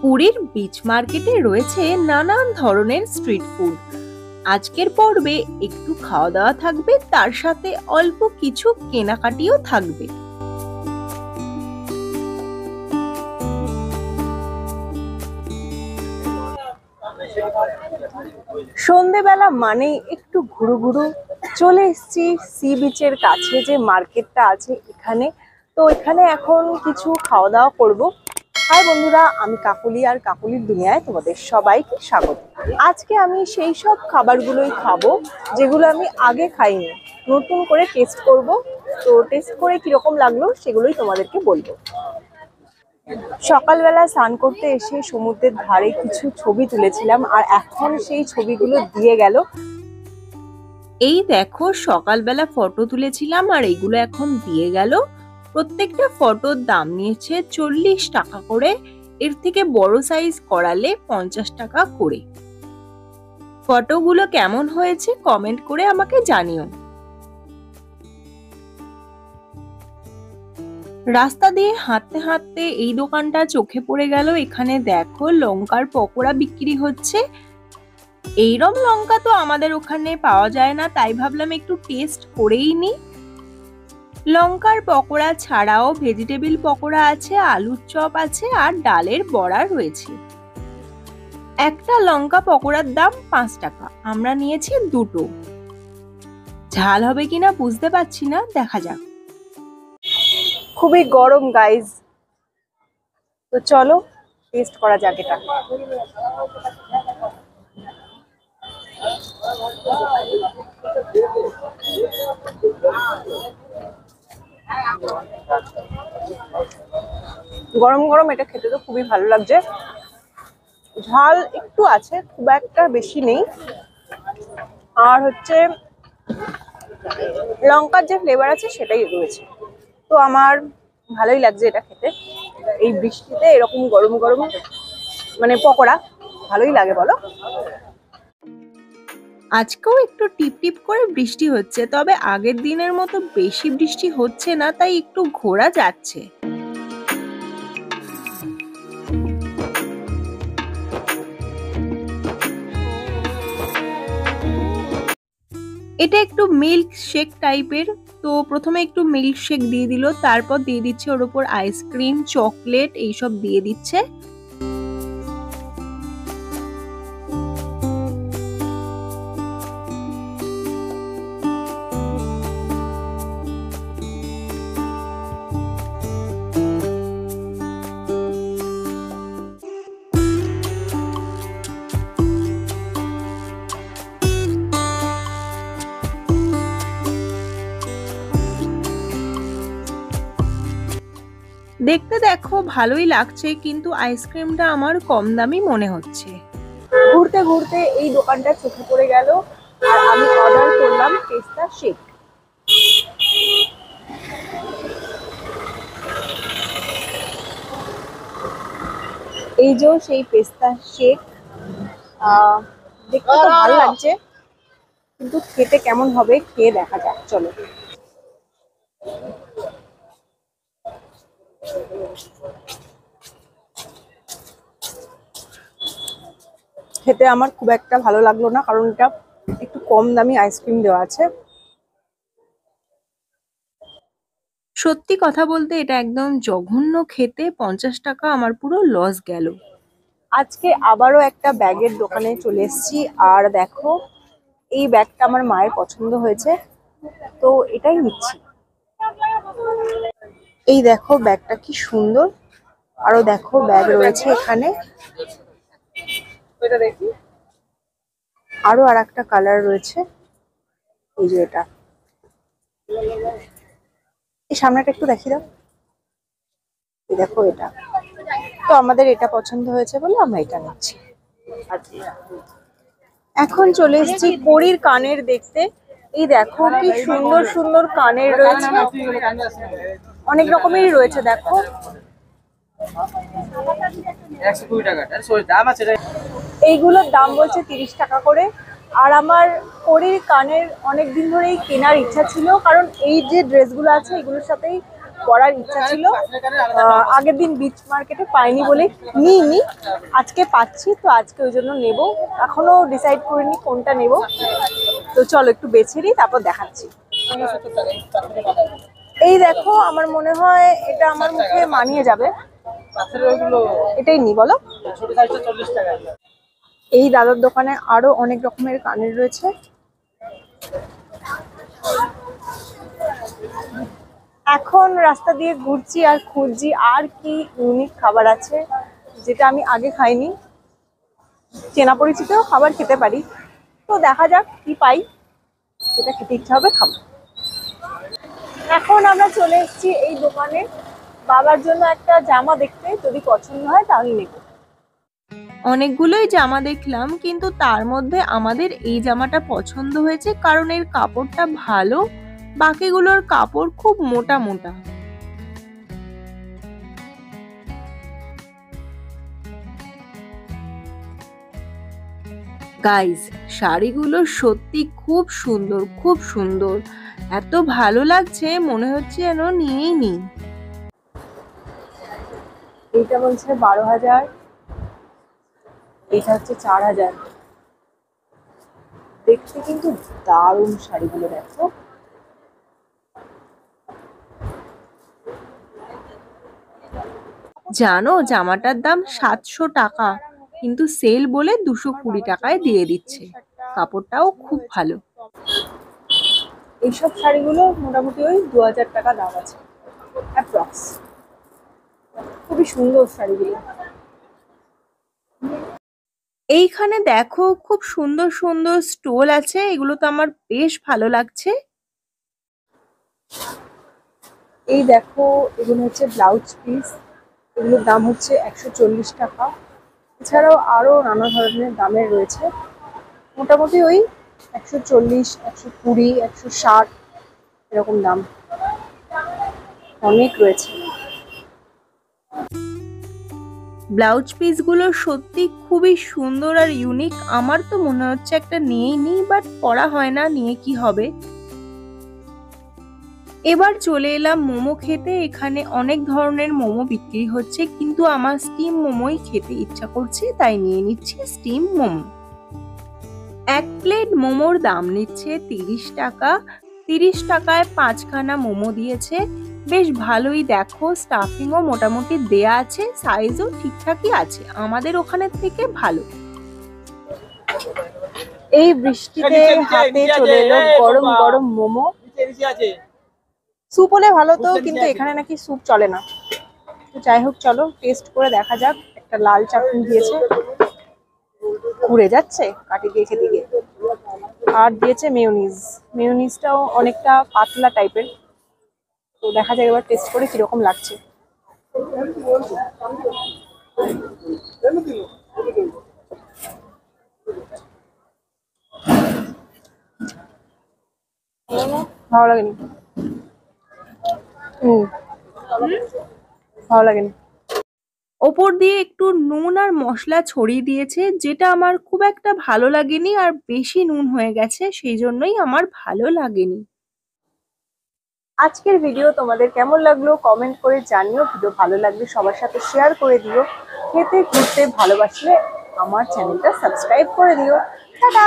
পুরীর বিচ মার্কেটে রয়েছে নানান ধরনের স্ট্রিট ফুড। আজকের পর্বে একটু খাওয়া দাওয়া থাকবে, তার সাথে অল্প কিছু কেনাকাটিও থাকবে। সন্ধেবেলা মানেই একটু ঘুরু ঘুরু চলে এসেছি সি বিচের কাছে যে মার্কেটটা আছে এখানে। তো এখানে এখন কিছু খাওয়া দাওয়া করবো। হাই বন্ধুরা, আমি কাকুলি, আর কাকুলির দুনিয়ায় তোমাদের সবাইকে স্বাগত। আজকে আমি সেই সব খাবারগুলোই খাবো যেগুলো আমি আগে খাইনি, নতুন করে টেস্ট করব। তো টেস্ট করে কিরকম লাগলো সেগুলোই তোমাদেরকে বলবো। সকালবেলা স্নান করতে এসে সমুদ্রের ধারে কিছু ছবি তুলেছিলাম, আর এখন সেই ছবিগুলো দিয়ে গেল। এই দেখো, সকালবেলা ফটো তুলেছিলাম আর এগুলো এখন দিয়ে গেল। প্রত্যেকটা ফটোর দাম নিয়েছে 40 টাকা করে। এর থেকে বড় সাইজ করালে 50 টাকা করে। ফটোগুলো কেমন হয়েছে কমেন্ট করে আমাকে জানিও। রাস্তা দিয়ে হাঁটতে হাঁটতে এই দোকানটা চোখে পড়ে গেল। এখানে দেখো লঙ্কার পকোড়া বিক্রি হচ্ছে। এইরকম লঙ্কা তো আমাদের ওখানে পাওয়া যায় না, তাই ভাবলাম একটু টেস্ট করেই নি। লঙ্কার পকোড়া ছাড়াও ভেজিটেবিল পকোড়া আছে, আলুর চপ আছে, আর ডালের বড়া রয়েছে। একটা লঙ্কা পকোড়ার দাম 5 টাকা। আমরা নিয়েছি দুটো। ঝাল হবে কিনা বুঝতে পারছি না, দেখা যাক। খুবই গরম গাইজ, তো চলো টেস্ট করা যাক এটা। গরম গরম এটা খেতে তো খুবই ভালো লাগছে। ঝাল একটু আছে, খুব একটা বেশি নেই। আর হচ্ছে লঙ্কার যে ফ্লেভার আছে সেটাই রয়েছে। তো আমার ভালোই লাগছে এটা খেতে। এই বৃষ্টিতে এরকম গরম গরম মানে পকোড়া ভালোই লাগে, বলো। আজকেও একটু টিপ টিপ করে বৃষ্টি হচ্ছে, তবে আগের দিনের মতো বেশি বৃষ্টি হচ্ছে না, তাই একটু ঘোরা যাচ্ছে। এটা একটু মিল্ক শেক টাইপের। তো প্রথমে একটু মিল্ক শেক দিয়ে দিল, তারপর দিয়ে দিচ্ছে ওর উপর আইসক্রিম, চকলেট এইসব দিয়ে দিচ্ছে। দেখতে দেখো ভালোই লাগছে, কিন্তু আইসক্রিমটা আমার কম দামি মনে হচ্ছে। ঘুরতে ঘুরতে এই দোকানটা চোখে পড়ে গেল, আর আমি অর্ডার করলাম পেস্তা শেক। এই যে সেই পেস্তা শেক, দেখতে তো ভালো লাগছে, কিন্তু খেতে কেমন হবে খেয়ে দেখা যাক, চলো। খেতে আমার খুব একটা ভালো লাগলো না, কারণ এটা একটু কম দামি আইসক্রিম দেওয়া আছে। সত্যি কথা বলতে এটা একদম জঘন্য খেতে। 50 টাকা আমার পুরো লস গেল। আজকে আবারও একটা ব্যাগের দোকানে চলে এসেছি, আর দেখো এই ব্যাগটা আমার মায়ের পছন্দ হয়েছে, তো এটাই নিচ্ছি। এই দেখো ব্যাগটা কি সুন্দর। আরো দেখো ব্যাগ রয়েছে এখানে। আরো আর একটা কালার রয়েছে, এই যে এটা। এই সামনেটা একটু দেখিয়ে দাও। এই দেখো এটা। তো আমাদের এটা পছন্দ হয়েছে বলে আমরা এটা নিচ্ছি। এখন চলে এসেছি পরীর কানের দেখতে। এই দেখো কি সুন্দর সুন্দর কানের রয়েছে, অনেক রকমেরই রয়েছে। দেখো এইগুলোর দাম বলছে 30 টাকা করে। আর আমার পরীর কানের অনেক দিন ধরেই কেনার ইচ্ছা ছিল, কারণ এই যে ড্রেসগুলো আছে এগুলোর সাথেই পরার ইচ্ছা ছিল, আগের দিন বিচ মার্কেটে পাইনি বলে নিইনি, আজকে পাচ্ছি তো আজকে ওই জন্য নেব। এখনো ডিসাইড করিনি কোনটা নেব, তো চলো একটু বেছে নিই তারপর দেখাচ্ছি। এই দেখো, আমার মনে হয় এটা আমার মুখে মানিয়ে যাবে, এটাই নি বলো। এই দাদার দোকানে আরো অনেক রকমের কানের রয়েছে। এখন রাস্তা দিয়ে ঘুরছি আর খুঁজছি আর কি ইউনিক খাবার আছে যেটা আমি আগে খাইনি। চেনা পরিচিত খাবার খেতে পারি, তো দেখা যাক কি পাই, যেটা খেতে ইচ্ছা হবে খাবো। এখন আমরা চলে এসেছি এই দোকানে বাবার জন্য একটা জামা দেখতে, যদি পছন্দ হয় তাহলে নেব। অনেকগুলোই জামা দেখলাম, কিন্তু তার মধ্যে আমাদের এই জামাটা পছন্দ হয়েছে কারণ এর কাপড়টা ভালো, বাকিগুলোর কাপড় খুব মোটা মোটা। গাইস, শাড়িগুলো সত্যি খুব সুন্দর, খুব সুন্দর, এত ভালো লাগছে মনে হচ্ছে যেন নিয়েই নিই। এইটা বলছে 12,000, এইটা হচ্ছে 4,000। দেখতে কিন্তু দারুণ শাড়িগুলো, দেখো। জানো জামাটার দাম 700 টাকা, কিন্তু সেল বলে 220 টাকায় দিয়ে দিচ্ছে। কাপড়টাও খুব ভালো। এইসব শাড়িগুলো মোটামুটি ওই 2,000 টাকা দাম আছে অ্যাপ্রক্স। খুবই সুন্দর শাড়িগুলো। এইখানে দেখো খুব সুন্দর সুন্দর স্টোল আছে, এগুলো তো আমার বেশ ভালো লাগছে। এই দেখো, এগুলো হচ্ছে ব্লাউজ পিস, এগুলোর দাম হচ্ছে 140 টাকা। এছাড়াও আরো নানা ধরনের দামের রয়েছে, মোটামুটি ওই 140, 120, 160 এরকম দাম অনেক রয়েছে। ব্লাউজ পিসগুলো সত্যি খুবই সুন্দর আর ইউনিক। আমার তো মনে হচ্ছে একটা নিয়েই নিই, বাট পরা হয় না, নিয়ে কি হবে। এবার চলে এলাম মোমো খেতে। এখানে অনেক ধরনের মোমো বিক্রি হচ্ছে, কিন্তু আমার স্টিম মোমোই খেতে ইচ্ছা করছে, তাই নিয়ে নিচ্ছি স্টিম মোমো। এক প্লেট মোমোর দাম নিচ্ছে 30 টাকা। 30 টাকায় 5খানা মোমো দিয়েছে, বেশ ভালোই। দেখো স্টাফিংও মোটামুটি দেয়া আছে, সাইজও ঠিকঠাকই আছে, আমাদের ওখানের থেকে ভালো। এই বৃষ্টিতে হাতে চলে এলো গরম গরম মোমো। স্যুপ হলে ভালো তো, কিন্তু এখানে নাকি স্যুপ চলে না। তো যাই হোক, চলো টেস্ট করে দেখা যাক। একটা লাল চাটনি দিয়েছে, ঘুরে যাচ্ছে, কাটি দিয়েছে দিকে, আর দিয়েছে মেয়োনিজ। মেয়োনিজটাও অনেকটা পাতলা টাইপের। তো দেখা যাক এবার টেস্ট করে কিরকম লাগছে। ভালো লাগেনি। ভালো লাগেনি। ওপর দিয়ে একটু নুন আর মশলা ছড়িয়ে দিয়েছে, যেটা আমার খুব একটা ভালো লাগেনি, আর বেশি নুন হয়ে গেছে, সেই জন্যই আমার ভালো লাগেনি। আজকের ভিডিও তোমাদের কেমন লাগলো কমেন্ট করে জানিও। ভিডিও ভালো লাগলে সবার সাথে শেয়ার করে দিও। খেতে ঘুরতে ভালোবাসলে আমার চ্যানেলটা সাবস্ক্রাইব করে দিও। টাটা।